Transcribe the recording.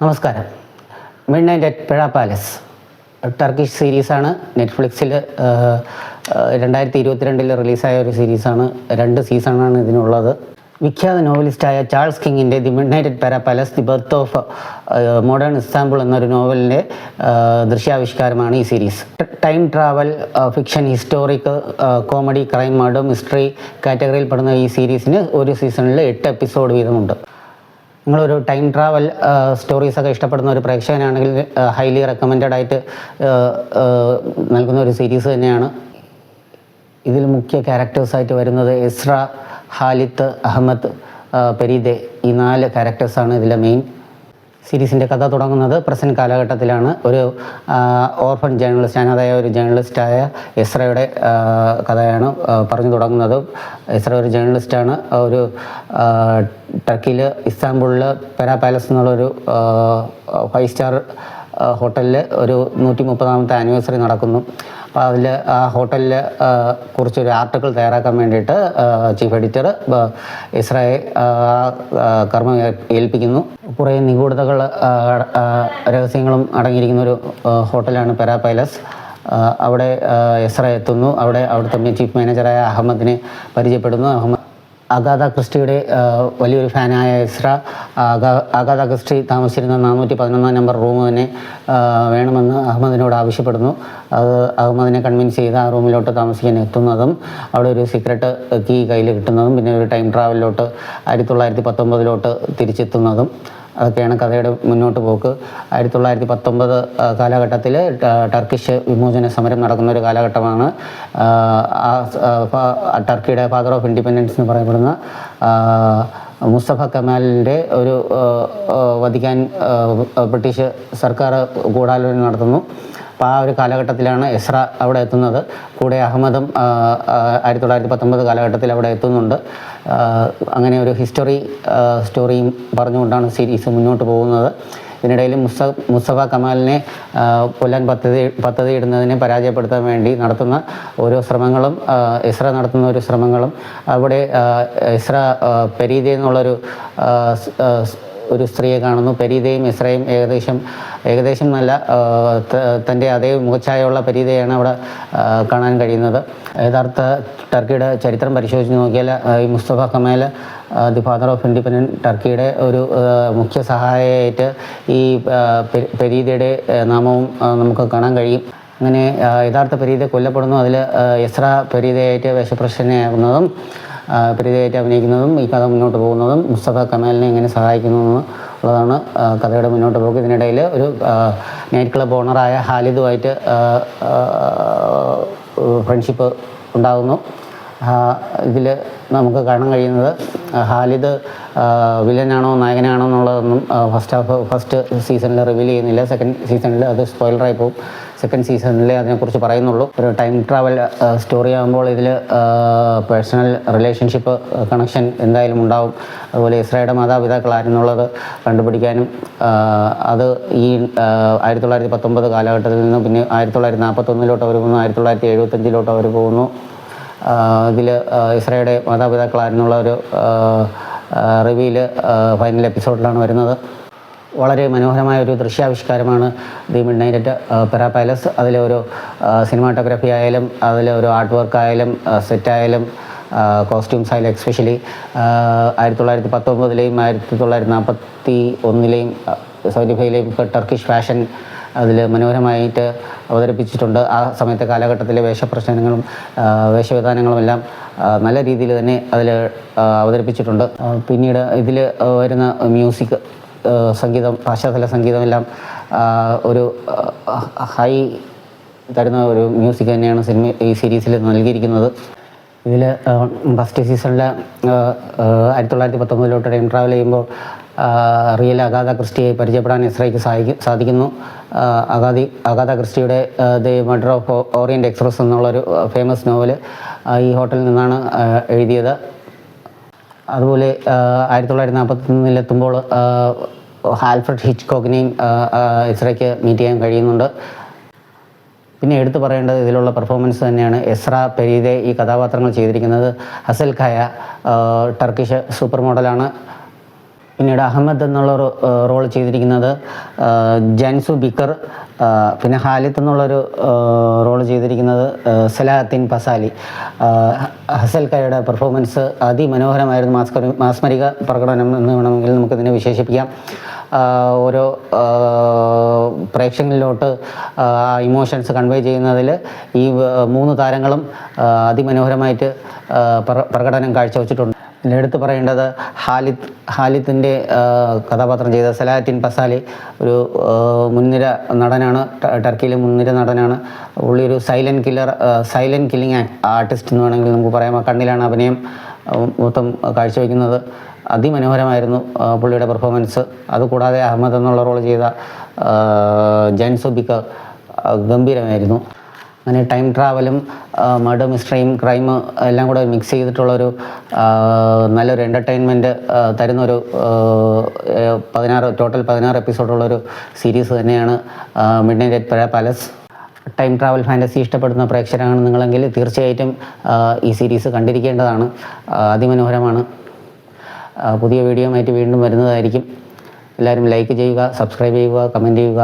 നമസ്കാരം. Midnight at Pera Palace Turkish സീരീസാണ്. നെറ്റ്ഫ്ലിക്സിൽ 2022 റിലീസായ ഒരു സീരീസാണ്. 2 സീസണാണ് ഇതിനുള്ളത്. വിഖ്യാത നോവലിസ്റ്റായ ചാൾസ് കിങ്ങിൻ്റെ the midnight at Pera Palace the birth of modern Istanbul എന്നൊരു നോവലിൻ്റെ ദൃശ്യാവിഷ്കാരമാണ് ഈ series. Time travel, fiction, historic, comedy, crime, murder, mystery കാറ്റഗറിയിൽ പെടുന്ന ഈ സീരീസിന് ഒരു സീസണിൽ 8 എപ്പിസോഡ് വീതമുണ്ട്. നിങ്ങളൊരു ടൈം ട്രാവൽ സ്റ്റോറീസൊക്കെ ഇഷ്ടപ്പെടുന്ന ഒരു പ്രേക്ഷകനാണെങ്കിൽ ഹൈലി റെക്കമെൻഡഡ് ആയിട്ട് നൽകുന്ന ഒരു സീരീസ് തന്നെയാണ്. ഇതിൽ മുഖ്യ ക്യാരക്ടേഴ്സായിട്ട് വരുന്നത് എസ്ര, ഹാലിത്ത്, അഹമ്മദ്, പെരീദെ, ഈ 4 ക്യാരക്ടേഴ്സാണ് ഇതിലെ മെയിൻ. സീരീസിൻ്റെ കഥ തുടങ്ങുന്നത് പ്രസൻറ്റ് കാലഘട്ടത്തിലാണ്. ഒരു ഓർഫൺ ജേർണലിസ്റ്റ്, അനാഥായ ഒരു ജേർണലിസ്റ്റായ എസ്രയുടെ കഥയാണ് പറഞ്ഞു തുടങ്ങുന്നത്. എസ്ര ഒരു ജേർണലിസ്റ്റാണ്. ഒരു ടർക്കിയിൽ ഇസ്താംബുളിൽ പെഴ പാലസ് എന്നുള്ളൊരു 5 സ്റ്റാർ ഹോട്ടലിൽ ഒരു 130ാമത്തെ ആനിവേഴ്സറി നടക്കുന്നു. അപ്പോൾ അതിൽ ആ ഹോട്ടലിൽ കുറിച്ചൊരു ആർട്ടിക്കിൾ തയ്യാറാക്കാൻ വേണ്ടിയിട്ട് ചീഫ് എഡിറ്റർ എസ്രയെ കർമ്മം ഏൽപ്പിക്കുന്നു. കുറേ നിഗൂഢതകൾ, രഹസ്യങ്ങളും അടങ്ങിയിരിക്കുന്ന ഒരു ഹോട്ടലാണ് പെഴ പാലസ്. അവിടെ എസ്ര എത്തുന്നു. അവിടുത്തെ ചീഫ് മാനേജറായ അഹമ്മദിനെ പരിചയപ്പെടുന്നു. അഗാഥ ക്രിസ്റ്റിയുടെ വലിയൊരു ഫാനായ എസ്ര അഗാഥ ക്രിസ്റ്റി താമസിച്ചിരുന്ന 411 നമ്പർ റൂം തന്നെ വേണമെന്ന് അഹമ്മദിനോട് ആവശ്യപ്പെടുന്നു. അത് അഹമ്മദിനെ കൺവിൻസ് ചെയ്ത് ആ റൂമിലോട്ട് താമസിക്കാൻ എത്തുന്നതും അവിടെ ഒരു സീക്രട്ട് കീ കയ്യിൽ കിട്ടുന്നതും പിന്നെ ഒരു ടൈം ട്രാവലിലോട്ട് 1919 തിരിച്ചെത്തുന്നതും അതൊക്കെയാണ് കഥയുടെ മുന്നോട്ട് പോക്ക്. 1919 കാലഘട്ടത്തിൽ ടർക്കിഷ് വിമോചന സമരം നടക്കുന്ന ഒരു കാലഘട്ടമാണ്. ടർക്കിയുടെ ഫാദർ ഓഫ് ഇൻഡിപെൻഡൻസ് എന്ന് പറയപ്പെടുന്ന മുസ്തഫ കമാലിൻ്റെ ഒരു വധിക്കാൻ ബ്രിട്ടീഷ് സർക്കാർ ഗൂഢാലോചന നടത്തുന്നു. അപ്പോൾ ആ ഒരു കാലഘട്ടത്തിലാണ് എസ്ര അവിടെ എത്തുന്നത്. കൂടെ അഹമ്മദും 1919 കാലഘട്ടത്തിൽ അവിടെ എത്തുന്നുണ്ട്. അങ്ങനെ ഒരു സ്റ്റോറിയും പറഞ്ഞുകൊണ്ടാണ് സീരീസ് മുന്നോട്ട് പോകുന്നത്. ഇതിനിടയിൽ മുസ്തഫ കമാലിനെ കൊല്ലാൻ പദ്ധതിയിടുന്നതിനെ പരാജയപ്പെടുത്താൻ വേണ്ടി നടത്തുന്ന ഓരോ ശ്രമങ്ങളും, എസ്ര നടത്തുന്ന ഒരു ശ്രമങ്ങളും, അവിടെ എസ്ര പെരീദെ എന്നുള്ളൊരു ഒരു സ്ത്രീയെ കാണുന്നു. പെരീദയും എസ്രയും ഏകദേശം നല്ല തൻ്റെ അതേ മുഖച്ഛായയുള്ള പെരീദയാണ് അവിടെ കാണാൻ കഴിയുന്നത്. യഥാർത്ഥ ടർക്കിയുടെ ചരിത്രം പരിശോധിച്ച് നോക്കിയാൽ ഈ Mustafa Kemal the father of independent ടർക്കിയുടെ ഒരു മുഖ്യ സഹായിയായിട്ട് ഈ പെരീദയുടെ നാമവും നമുക്ക് കാണാൻ കഴിയും. അങ്ങനെ യഥാർത്ഥ പെരീദ കൊല്ലപ്പെടുന്നു. അതിൽ എസ്ര പെരീദയായിട്ട് വേഷപ്രശ്നയാകുന്നതും പെരീദയായിട്ട് അഭിനയിക്കുന്നതും ഈ കഥ മുന്നോട്ട് പോകുന്നതും മുസ്തഫ കമാലിനെ എങ്ങനെ സഹായിക്കുന്നു എന്നുള്ളതാണ് കഥയുടെ മുന്നോട്ട് പോകുക. ഇതിനിടയിൽ ഒരു നൈറ്റ് ക്ലബ് ഓണറായ ഹാലിദുമായിട്ട് ഫ്രണ്ട്ഷിപ്പ് ഉണ്ടാകുന്നു. ഇതിൽ നമുക്ക് കാണാൻ കഴിയുന്നത് ഹാലിദ് വില്ലനാണോ നായകനാണോ എന്നുള്ളതൊന്നും ഫസ്റ്റ് സീസണിൽ റിവീൽ ചെയ്യുന്നില്ല. സെക്കൻഡ് സീസണിൽ അത് സ്പോയിലറായി പോകും. സെക്കൻഡ് സീസണിൽ അതിനെക്കുറിച്ച് പറയുന്നുള്ളൂ. ഒരു ടൈം ട്രാവൽ സ്റ്റോറി ആകുമ്പോൾ ഇതിൽ പേഴ്സണൽ റിലേഷൻഷിപ്പ് കണക്ഷൻ എന്തായാലും ഉണ്ടാവും. അതുപോലെ ഇസ്രയുടെ മാതാപിതാക്കളായിരുന്നുള്ളത് കണ്ടുപിടിക്കാനും അത് ഈ 1919 കാലഘട്ടത്തിൽ നിന്ന് പിന്നെ 1941 അവർ പോകുന്നു, 1975 അവർ പോകുന്നു. ഇതിൽ ഇസ്രയുടെ മാതാപിതാക്കളായിരുന്നുള്ള ഒരു റിവീൽ ഫൈനൽ എപ്പിസോഡിലാണ് വരുന്നത്. വളരെ മനോഹരമായ ഒരു ദൃശ്യാവിഷ്കാരമാണ് the midnight at Pera palace. അതിലൊരു സിനിമാറ്റോഗ്രാഫി ആയാലും അതിലൊരു ആർട്ട് വർക്ക് ആയാലും സെറ്റായാലും കോസ്റ്റ്യൂംസ് ആയാലും എക്സ്പെഷ്യലി 1919 1941 75 ടർക്കിഷ് ഫാഷൻ അതിൽ മനോഹരമായിട്ട് അവതരിപ്പിച്ചിട്ടുണ്ട്. ആ സമയത്തെ കാലഘട്ടത്തിലെ വേഷപ്രശ്നങ്ങളും വേഷവിധാനങ്ങളും എല്ലാം നല്ല രീതിയിൽ തന്നെ അതിൽ അവതരിപ്പിച്ചിട്ടുണ്ട്. പിന്നീട് ഇതിൽ വരുന്ന മ്യൂസിക്, സംഗീതം, പാശ്ചാത്യ സംഗീതമെല്ലാം ഒരു ഹൈ തരുന്ന ഒരു മ്യൂസിക് തന്നെയാണ് ഈ സീരീസിൽ നൽകിയിരിക്കുന്നത്. ഇതിൽ ഫസ്റ്റ് സീസണിൽ 1919 ടൈം ട്രാവൽ ചെയ്യുമ്പോൾ റിയൽ അഗാഥ ക്രിസ്റ്റിയെ പരിചയപ്പെടാൻ എസ്രയ്ക്ക് സാധിക്കുന്നു. അഗാഥ ക്രിസ്റ്റിയുടെ the murder of Orient Express എന്നുള്ളൊരു ഫേമസ് നോവൽ ഈ ഹോട്ടലിൽ നിന്നാണ് എഴുതിയത്. അതുപോലെ 1941 എത്തുമ്പോൾ ആൽഫ്രഡ് ഹിച്ച്കോക്കിനെയും എസ്രയ്ക്ക് മീറ്റ് ചെയ്യാൻ കഴിയുന്നുണ്ട്. പിന്നെ എടുത്തു പറയേണ്ടത് ഇതിലുള്ള പെർഫോമൻസ് തന്നെയാണ്. എസ്ര, പെരീദെ ഈ കഥാപാത്രങ്ങൾ ചെയ്തിരിക്കുന്നത്. ഹസൽ ഖായ ടർക്കിഷ് സൂപ്പർ മോഡലാണ്. പിന്നീട് അഹമ്മദ് എന്നുള്ളൊരു റോൾ ചെയ്തിരിക്കുന്നത് ജൻസു ബിക്കർ. പിന്നെ ഹാലിത്ത് എന്നുള്ളൊരു റോൾ ചെയ്തിരിക്കുന്നത് സലാഹദ്ദീൻ പസാലി. ഹസൽക്കയുടെ പെർഫോമൻസ് അതിമനോഹരമായിരുന്നു, മാസ്മരിക പ്രകടനം എന്ന് വേണമെങ്കിൽ നമുക്കിതിനെ വിശേഷിപ്പിക്കാം. ഓരോ പ്രേക്ഷകരിലോട്ട് ഇമോഷൻസ് കൺവേ ചെയ്യുന്നതിൽ ഈ 3 താരങ്ങളും അതിമനോഹരമായിട്ട് പ്രകടനം കാഴ്ചവെച്ചിട്ടുണ്ട്. എടുത്തു പറയേണ്ടത് ഹാലിത്തിൻ്റെ കഥാപാത്രം ചെയ്ത സലാഹദ്ദീൻ പസാലി ഒരു മുൻനിര നടനാണ്, ടർക്കിയിലെ മുൻനിര നടനാണ്. പുള്ളി ഒരു സൈലൻറ്റ് കില്ലിങ് ആർട്ടിസ്റ്റ് എന്ന് വേണമെങ്കിൽ നമുക്ക് പറയാം. കണ്ണിലാണ് അഭിനയം മൊത്തം കാഴ്ചവെക്കുന്നത്. അതിമനോഹരമായിരുന്നു പുള്ളിയുടെ പെർഫോമൻസ്. അതുകൂടാതെ അഹമ്മദ് എന്നുള്ള റോൾ ചെയ്ത ജൻസു ബിക്കർ ഗംഭീരമായിരുന്നു. അങ്ങനെ ടൈം ട്രാവലും മർഡർ മിസ്റ്ററിയും ക്രൈം എല്ലാം കൂടെ മിക്സ് ചെയ്തിട്ടുള്ളൊരു നല്ലൊരു എൻ്റർടൈൻമെൻറ്റ് തരുന്നൊരു 16 എപ്പിസോഡുള്ളൊരു സീരീസ് തന്നെയാണ് midnight at palace. Time travel fantasy ഇഷ്ടപ്പെടുന്ന പ്രേക്ഷകരാണ് നിങ്ങളെങ്കിൽ തീർച്ചയായിട്ടും ഈ സീരീസ് കണ്ടിരിക്കേണ്ടതാണ്. അതിമനോഹരമാണ്. പുതിയ വീഡിയോ ആയിട്ട് വീണ്ടും വരുന്നതായിരിക്കും. എല്ലാവരും ലൈക്ക് ചെയ്യുക, സബ്സ്ക്രൈബ് ചെയ്യുക, കമൻറ്റ് ചെയ്യുക.